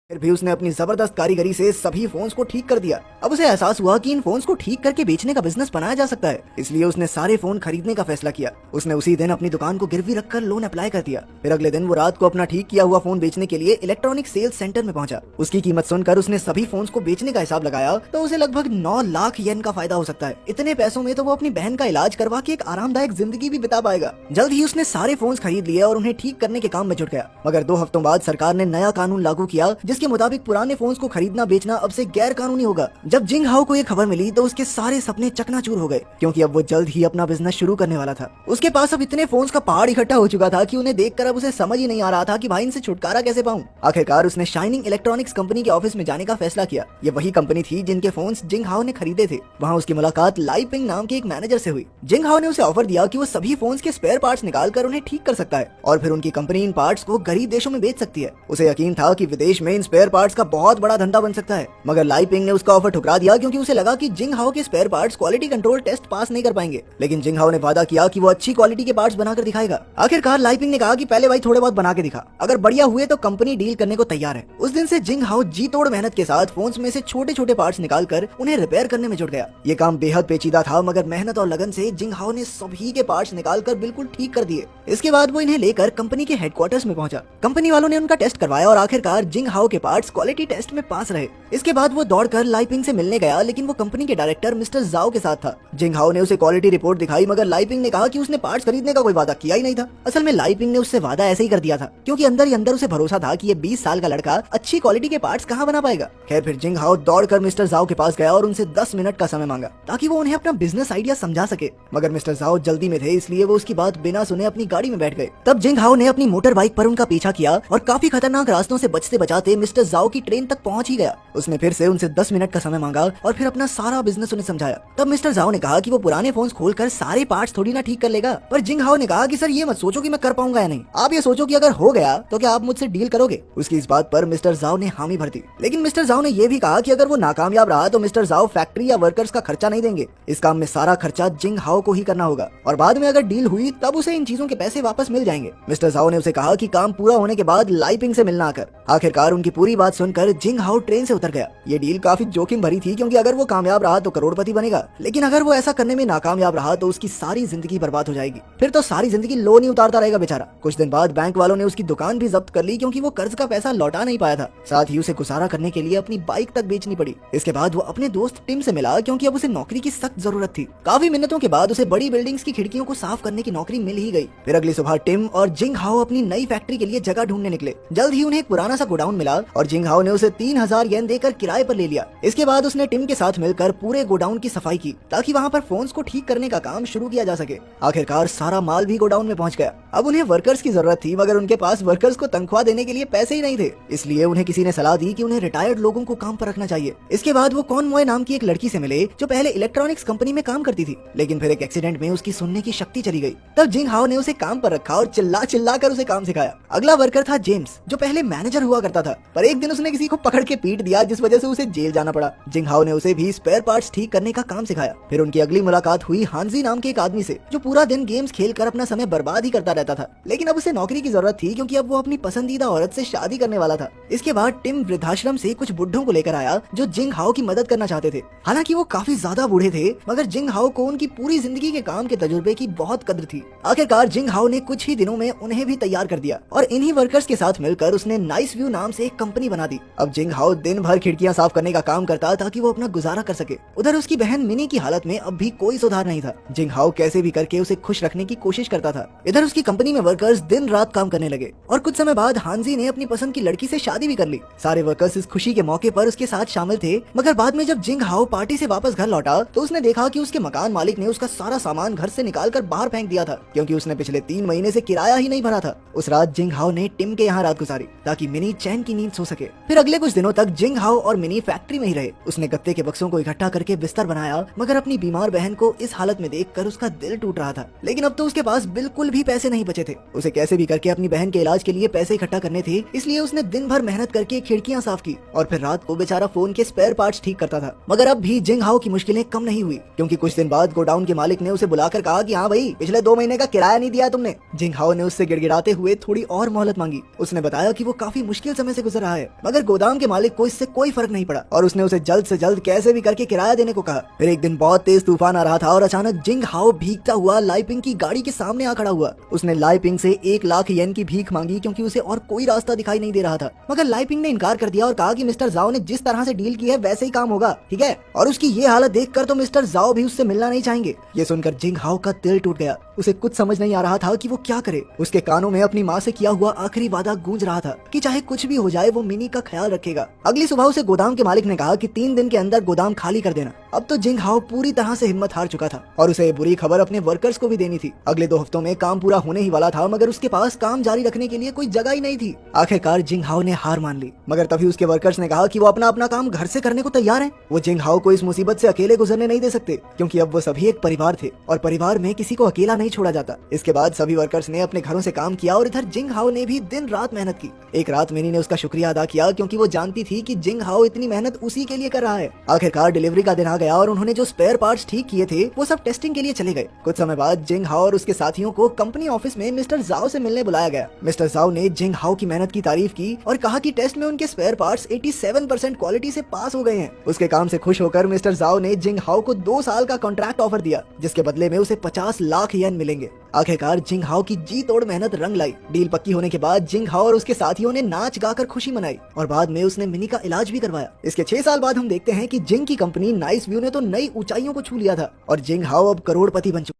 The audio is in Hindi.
फिर भी उसने अपनी जबरदस्त कारीगरी से सभी फोन्स को ठीक कर दिया। अब उसे एहसास हुआ कि इन फोन्स को ठीक करके बेचने का बिजनेस बनाया जा सकता है, इसलिए उसने सारे फोन खरीदने का फैसला किया। उसने उसी दिन अपनी दुकान को गिरवी रखकर लोन अप्लाई कर दिया। फिर अगले दिन वो रात को अपना ठीक किया हुआ फोन बेचने के लिए इलेक्ट्रॉनिक सेल्स सेंटर में पहुंचा। उसकी कीमत सुनकर उसने सभी फोन्स को बेचने का हिसाब लगाया तो उसे लगभग 9 लाख येन का फायदा हो सकता है। इतने पैसों में तो वो अपनी बहन का इलाज करवा के एक आरामदायक जिंदगी भी बिता पाएगा। जल्द ही उसने सारे फोन्स खरीद लिए और उन्हें ठीक करने के काम में जुट गया। मगर 2 हफ्तों बाद सरकार ने नया कानून लागू किया, जिसके मुताबिक पुराने फोन्स को खरीदना बेचना अब से गैर कानूनी होगा। जब जिंग हाओ को ये खबर मिली तो उसके सारे सपने चकनाचूर हो गए, क्योंकि अब वो जल्द ही अपना बिजनेस शुरू करने वाला था। उसके पास अब इतने फोन्स का पहाड़ इकट्ठा हो चुका था कि उन्हें देखकर अब उसे समझ ही नहीं आ रहा था कि भाई इनसे छुटकारा कैसे पाऊं। आखिरकार उसने शाइनिंग इलेक्ट्रॉनिक्स कंपनी के ऑफिस में जाने का फैसला किया। ये वही कंपनी थी जिनके फोन्स जिंग हाओ ने खरीदे थे। वहाँ उसकी मुलाकात लाई पिंग नाम के एक मैनेजर से हुई। जिंग हाओ ने उसे ऑफर दिया कि वो सभी फोन्स के स्पेयर पार्ट्स निकाल कर उन्हें ठीक कर सकता है और फिर उनकी कंपनी इन पार्ट्स को गरीब देशों में बेच सकती है। उसे यकीन था कि विदेश में इन स्पेयर पार्ट्स का बहुत बड़ा धंधा बन सकता है, मगर लाई पिंग ने उसका ऑफर ठुकरा दिया, क्योंकि उसे लगा कि जिंग हाओ के spare parts quality control test pass नहीं कर पाएंगे। लेकिन जिंग हाओ ने वादा किया कि वो अच्छी क्वालिटी के पार्ट्स बनाकर दिखाएगा। आखिरकार लाई पिंग ने कहा कि पहले भाई थोड़े बहुत बना के दिखा, अगर बढ़िया हुए तो कंपनी डील करने को तैयार है। उस दिन से जिंग हाओ जी तोड़ मेहनत के साथ फोन्स में से छोटे छोटे पार्ट्स निकालकर उन्हें रिपेयर करने में जुट गया। ये काम बेहद पेचीदा था, मगर मेहनत और लगन से जिंग हाओ ने सभी के पार्ट्स निकालकर बिल्कुल ठीक कर दिए। इसके बाद वो इन्हें लेकर कंपनी के हेडक्वार्टर्स में पहुंचा। कंपनी वालों ने उनका टेस्ट करवाया और आखिरकार जिंग हाओ के पार्ट्स क्वालिटी टेस्ट में पास रहे। इसके बाद वो दौड़कर लाई पिंग से मिलने गया, लेकिन वो कंपनी के डायरेक्टर मिस्टर जाओ के साथ था। जिंग हाओ ने उसे क्वालिटी रिपोर्ट दिखाई, मगर लाई पिंग ने कहा कि उसने पार्ट्स खरीदने का कोई वादा किया ही नहीं था। असल में लाई पिंग ने उससे वादा ऐसे ही कर दिया था, क्योंकि अंदर ही अंदर उसे भरोसा था कि ये 20 साल का लड़का अच्छी क्वालिटी के पार्ट्स कहाँ बना पाएगा। खैर फिर जिंग हाओ दौड़कर मिस्टर जाओ के पास गया और उनसे 10 मिनट का समय मांगा, ताकि वो उन्हें अपना बिजनेस आइडिया समझा सके। मगर मिस्टर जाओ जल्दी में थे, इसलिए वो उसकी बात बिना सुने अपनी गाड़ी में बैठ गए। तब जिंग हाओ ने अपनी मोटर बाइक पर उनका पीछा किया और काफी खतरनाक रास्तों से बचते बचाते मिस्टर जाओ की ट्रेन तक पहुंच ही गया। उसने फिर से उनसे 10 मिनट का समय मांगा और फिर अपना सारा बिजनेस उन्हें समझाया। तब मिस्टर जाओ ने कहा कि वो पुराने फोन्स खोलकर सारे पार्ट्स थोड़ी ना ठीक कर लेगा। पर जिंग हाओ ने कहा कि सर ये मत सोचो कि मैं कर पाऊंगा या नहीं, आप ये सोचो कि अगर हो गया तो क्या आप मुझसे डील करोगे। उसकी इस बात पर मिस्टर जाओ ने हामी भर दी। लेकिन मिस्टर जाओ ने यह भी कहा कि अगर वो नाकामयाब रहा तो मिस्टर जाओ फैक्ट्री या वर्कर्स का खर्चा नहीं देंगे। इस काम में सारा खर्चा जिंग हाओ को ही करना होगा और बाद में अगर डील हुई तब उसे इन चीजों के पैसे वापस मिल जाएंगे। मिस्टर जाओ ने उसे कहा कि काम पूरा होने के बाद लाई पिंग से मिलना आकर। आखिरकार उनकी पूरी बात सुनकर जिंग हाओ ट्रेन से उतर गया। ये डील काफी जोखिम भरी थी, क्योंकि अगर वो कामयाब रहा तो करोड़पति बनेगा, लेकिन अगर वो ऐसा करने में नाकामयाब रहा तो उसकी सारी जिंदगी बर्बाद हो जाएगी। फिर तो सारी जिंदगी लोन ही उतारता रहेगा बेचारा। कुछ दिन बाद बैंक वालों ने उसकी दुकान भी जब्त कर ली, क्योंकि वो कर्ज का पैसा लौटा नहीं पाया था। साथ ही उसे गुजारा करने के लिए अपनी बाइक तक बेचनी पड़ी। इसके बाद वो अपने दोस्त टिम से मिला, क्योंकि अब उसे नौकरी की सख्त जरूरत थी। काफी मिन्नतों के बाद उसे बड़ी बिल्डिंग्स की खिड़कियों को साफ करने की नौकरी मिल ही गई। फिर अगली सुबह टिम और जिंग हाओ अपनी नई फैक्ट्री के लिए जगह ढूंढने निकले। जल्द ही उन्हें एक पुराना सा गोडाउन मिला और जिंग हाओ ने उसे 3000 येन देकर किराए पर ले लिया। इसके बाद उसने टिम के साथ मिलकर पूरे गोडाउन की सफाई की, ताकि वहाँ पर फोन्स को ठीक करने का काम शुरू किया जा सके। आखिरकार सारा माल भी गोडाउन में पहुँच गया। अब उन्हें वर्कर्स की जरूरत थी, मगर उनके पास वर्कर्स को तनख्वाह देने के लिए पैसे ही नहीं थे। इसलिए उन्हें किसी ने सलाह दी कि उन्हें रिटायर्ड लोगों को काम पर रखना चाहिए। इसके बाद वो कॉनवॉय नाम की एक लड़की से मिले, जो पहले इलेक्ट्रॉनिक्स कंपनी में काम करती थी, लेकिन फिर एक एक्सीडेंट में उसकी सुनने की शक्ति चली गई। तब जिंग हाओ ने उसे काम पर रखा और चिल्ला चिल्ला कर उसे काम सिखाया। अगला वर्कर था जेम्स, जो पहले मैनेजर हुआ करता था, पर एक दिन उसने किसी को पकड़ के पीट दिया, जिस वजह से उसे जेल जाना पड़ा। जिंग हाओ ने उसे भी स्पेयर पार्ट्स ठीक करने का काम सिखाया। फिर उनकी अगली मुलाकात हुई हांजी नाम के एक आदमी से, जो पूरा दिन गेम्स खेलकर अपना समय बर्बाद ही करता रहता था। लेकिन अब उसे नौकरी की जरूरत थी, क्योंकि अब वो अपनी पसंदीदा औरत से शादी करने वाला था। इसके बाद टिम वृद्धाश्रम से कुछ बुढ़ों को लेकर आया, जो जिंग हाओ की मदद करना चाहते थे। हालांकि वो काफी ज्यादा बूढ़े थे, मगर जिंग हाओ को उनकी पूरी जिंदगी के काम के तजुर्बे की बहुत कद्र थी। आखिरकार जिंग हाओ ने कुछ ही दिनों में उन्हें भी तैयार कर दिया और इन्हीं वर्कर्स के साथ मिलकर उसने नाइस व्यू नाम से एक कंपनी बना दी। अब जिंग हाओ दिन भर खिड़कियां साफ करने का काम करता, ताकि वो अपना गुजारा कर सके। उधर उसकी बहन मिनी की हालत में अब भी कोई सुधार नहीं था। जिंग हाओ कैसे भी करके उसे खुश रखने की कोशिश करता था। इधर उसकी कंपनी में वर्कर्स दिन रात काम करने लगे और कुछ समय बाद हांजी ने अपनी पसंद की लड़की से शादी भी कर ली। सारे वर्कर्स इस खुशी के मौके पर उसके साथ शामिल थे, मगर बाद में जब जिंग हाओ पार्टी से वापस घर लौटा तो उसने देखा कि उसके मकान मालिक ने उसका सारा सामान घर से निकालकर बाहर फेंक दिया था, क्योंकि उसने पिछले 3 महीने से किराया ही नहीं भरा था। उस रात जिंग हाओ ने टिम के यहाँ रात गुजारी, ताकि मिनी चैन की नींद सो सके। फिर अगले कुछ दिनों तक जिंग हाओ और मिनी फैक्ट्री में ही रहे। उसने गत्ते के बक्सों को इकट्ठा करके बिस्तर बनाया, मगर अपनी बीमार बहन को इस हालत में देखकर उसका दिल टूट रहा था। लेकिन अब तो उसके पास बिल्कुल भी पैसे नहीं बचे थे। उसे कैसे भी करके अपनी बहन के इलाज के लिए पैसे इकट्ठा करने थे, इसलिए उसने दिन भर मेहनत करके खिड़कियां साफ की और फिर रात को बेचारा फोन के स्पेयर पार्ट्स ठीक करता था। मगर अब भी जिंग हाओ की मुश्किलें कम नहीं हुई, क्योंकि कुछ दिन बाद गोडाउन के मालिक ने उसे बुलाकर कहा कि हाँ भाई, पिछले 2 महीने का किराया नहीं दिया तुमने। जिंग हाओ ने उससे गिड़गिड़ाते हुए थोड़ी और मोहलत मांगी। उसने बताया कि वो काफी मुश्किल समय से गुजर रहा है, मगर गोदाम के मालिक को इससे कोई फर्क नहीं पड़ा और उसने उसे जल्द से जल्द कैसे भी करके किराया देने को कहा। फिर एक दिन बहुत तेज तूफान आ रहा था और अचानक जिंग हाओ भीगता हुआ लाइपिंग की गाड़ी के सामने आ खड़ा हुआ। उसने लाइपिंग से 1 लाख येन की भीख मांगी, क्योंकि उसे और कोई रास्ता दिखाई नहीं दे रहा था। मगर लाइपिंग ने इनकार कर दिया और कहा कि मिस्टर जाओ ने जिस तरह से डील की है वैसे ही काम होगा, ठीक है। और उसकी ये हालत देखकर तो मिस्टर जाओ भी उससे मिलना नहीं चाहेंगे। ये सुनकर जिंग हाओ का दिल टूट गया। उसे कुछ समझ नहीं आ रहा था कि वो क्या करे। उसके कानों में अपनी माँ से किया हुआ आखिरी वादा गूंज रहा था कि चाहे कुछ भी हो जाए वो मिनी का ख्याल रखेगा। अगली सुबह उसे गोदाम के मालिक ने कहा कि 3 दिन के अंदर गोदाम खाली कर देना। अब तो जिंग हाओ पूरी तरह से हिम्मत हार चुका था और उसे बुरी खबर अपने वर्कर्स को भी देनी थी। अगले 2 हफ्तों में काम पूरा होने ही वाला था, मगर उसके पास काम जारी रखने के लिए कोई जगह ही नहीं थी। आखिरकार जिंग हाओ ने हार मान ली, मगर तभी उसके वर्कर्स ने कहा कि वो अपना अपना काम घर से करने को तैयार हैं। वो जिंग हाओ को इस मुसीबत से अकेले गुजरने नहीं दे सकते, क्योंकि अब वो सभी एक परिवार थे और परिवार में किसी को अकेला नहीं छोड़ा जाता। इसके बाद सभी वर्कर्स ने अपने घरों से काम किया और इधर जिंग हाओ ने भी दिन रात मेहनत की। एक रात मिनी ने उसका शुक्रिया अदा किया, क्योंकि वो जानती थी कि जिंग हाओ इतनी मेहनत उसी के लिए कर रहा है। आखिरकार डिलीवरी का दिन आ गया और उन्होंने जो स्पेयर पार्ट्स ठीक किए थे वो सब टेस्टिंग के लिए चले गए। कुछ समय बाद जिंग हाओ और उसके साथियों को कंपनी ऑफिस में मिस्टर जाओ से मिलने बुलाया गया। मिस्टर जाओ ने जिंग हाओ की मेहनत की तारीफ की और कहा कि टेस्ट में उनके स्पेयर पार्ट्स 87% क्वालिटी से पास हो गए हैं। उसके काम से खुश होकर मिस्टर जाओ ने जिंग हाओ को 2 साल का कॉन्ट्रैक्ट ऑफर दिया, जिसके बदले में उसे 50 लाख येन मिलेंगे। आखिरकार जिंग हाओ की जी तोड़ मेहनत रंग लाई। डील पक्की होने के बाद जिंग हाओ और उसके साथियों ने नाच गाकर खुशी मनाई और बाद में उसने मिनी का इलाज भी करवाया। इसके 6 साल बाद हम देखते हैं कि जिंग की कंपनी नाइस व्यू ने तो नई ऊंचाइयों को छू लिया था और जिंग हाओ अब करोड़पति बन चुका।